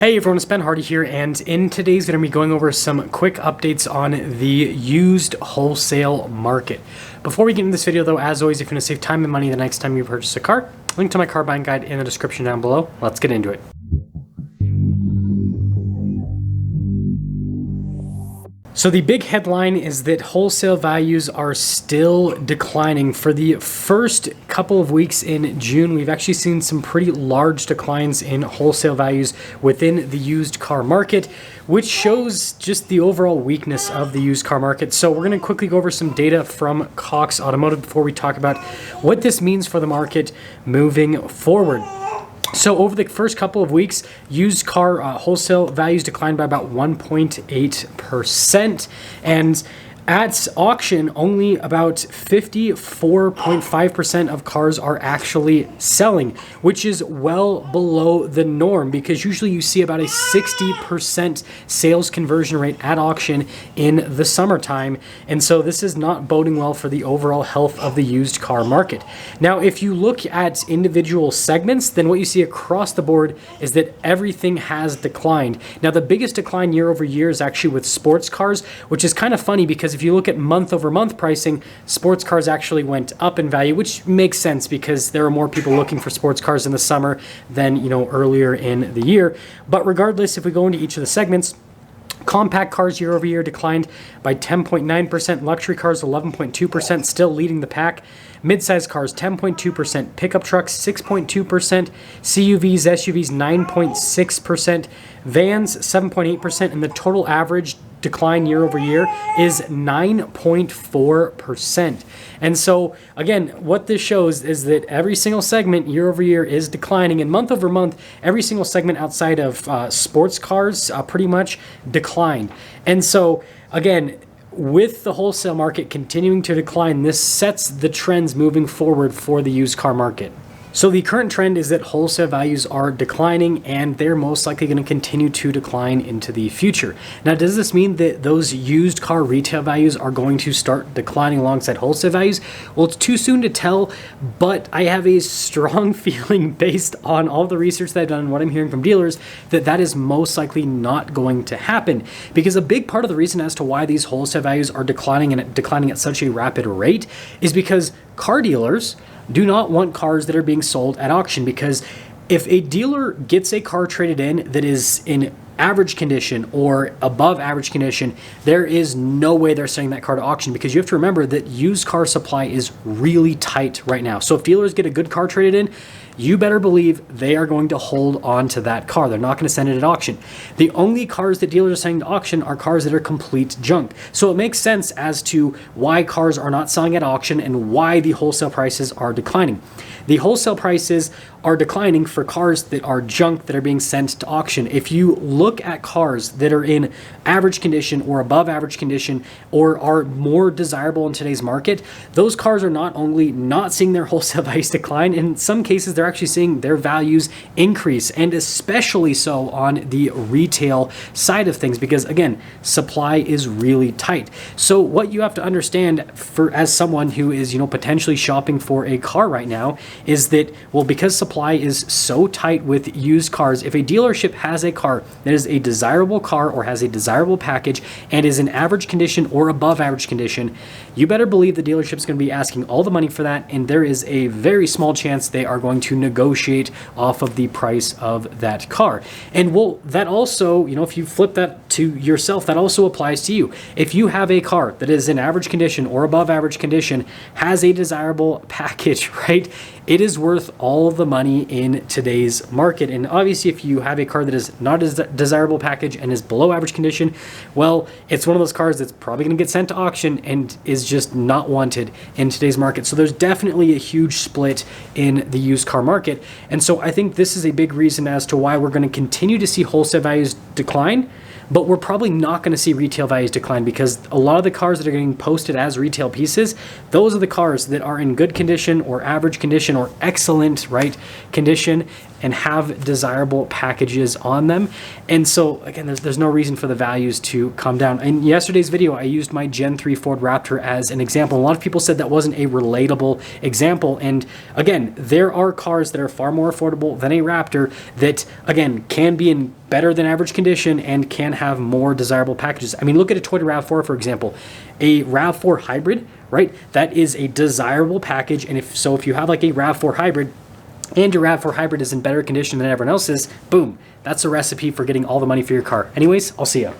Hey everyone, it's Ben Hardy here, and in today's going to be going over some quick updates on the used wholesale market. Before we get into this video though, as always, if you want to save time and money the next time you purchase a car, link to my car buying guide in the description down below. Let's get into it. So the big headline is that wholesale values are still declining. For the first couple of weeks in June, we've actually seen some pretty large declines in wholesale values within the used car market, which shows just the overall weakness of the used car market. So we're going to quickly go over some data from Cox Automotive before we talk about what this means for the market moving forward. So over the first couple of weeks, used car wholesale values declined by about 1.8%. And at auction, only about 54.5% of cars are actually selling, which is well below the norm because usually you see about a 60% sales conversion rate at auction in the summertime. And so this is not boding well for the overall health of the used car market. Now, if you look at individual segments, then what you see across the board is that everything has declined. Now, the biggest decline year over year is actually with sports cars, which is kind of funny because if you look at month over month pricing, sports cars actually went up in value, which makes sense because there are more people looking for sports cars in the summer than, earlier in the year. But regardless, if we go into each of the segments, compact cars year over year declined by 10.9%, luxury cars 11.2%, still leading the pack. Mid-size cars 10.2%, pickup trucks 6.2%, CUVs, SUVs 9.6%, vans 7.8%, and the total average decline year over year is 9.4%. And so again, what this shows is that every single segment year over year is declining, and month over month, every single segment outside of sports cars pretty much declined. And so again, with the wholesale market continuing to decline, this sets the trends moving forward for the used car market. So the current trend is that wholesale values are declining, and they're most likely going to continue to decline into the future. Now, does this mean that those used car retail values are going to start declining alongside wholesale values? Well, it's too soon to tell, but I have a strong feeling based on all the research that I've done and what I'm hearing from dealers that that is most likely not going to happen, because a big part of the reason as to why these wholesale values are declining and declining at such a rapid rate is because car dealers do not want cars that are being sold at auction, because if a dealer gets a car traded in that is in average condition or above average condition, there is no way they're selling that car to auction, because you have to remember that used car supply is really tight right now. So if dealers get a good car traded in, you better believe they are going to hold on to that car. They're not going to send it at auction. The only cars that dealers are sending to auction are cars that are complete junk. So it makes sense as to why cars are not selling at auction and why the wholesale prices are declining. The wholesale prices are declining for cars that are junk that are being sent to auction. If you look at cars that are in average condition or above average condition or are more desirable in today's market, those cars are not only not seeing their wholesale values decline, in some cases they're actually seeing their values increase, and especially so on the retail side of things, because again, supply is really tight. So what you have to understand as someone who is potentially shopping for a car right now is that, well, because supply is so tight with used cars, if a dealership has a car that is a desirable car or has a desirable package and is in average condition or above average condition, you better believe the dealership is going to be asking all the money for that, and there is a very small chance they are going to negotiate off of the price of that car. And well, that also, if you flip that to yourself, that also applies to you. If you have a car that is in average condition or above average condition, has a desirable package, right? It is worth all the money in today's market. And obviously, if you have a car that is not a desirable package and is below average condition, well, it's one of those cars that's probably going to get sent to auction and is just not wanted in today's market. So there's definitely a huge split in the used car market. And so I think this is a big reason as to why we're going to continue to see wholesale values decline, but we're probably not going to see retail values decline, because a lot of the cars that are getting posted as retail pieces, those are the cars that are in good condition or average condition or excellent, right, condition, and have desirable packages on them. And so again, there's no reason for the values to come down. In yesterday's video, I used my Gen 3 Ford Raptor as an example. A lot of people said that wasn't a relatable example. And again, there are cars that are far more affordable than a Raptor that, again, can be in better than average condition and can have more desirable packages. I mean, look at a Toyota RAV4, for example. A RAV4 hybrid, right? That is a desirable package. And if you have like a RAV4 hybrid, and your RAV4 hybrid is in better condition than everyone else's, boom, that's a recipe for getting all the money for your car. Anyways, I'll see ya.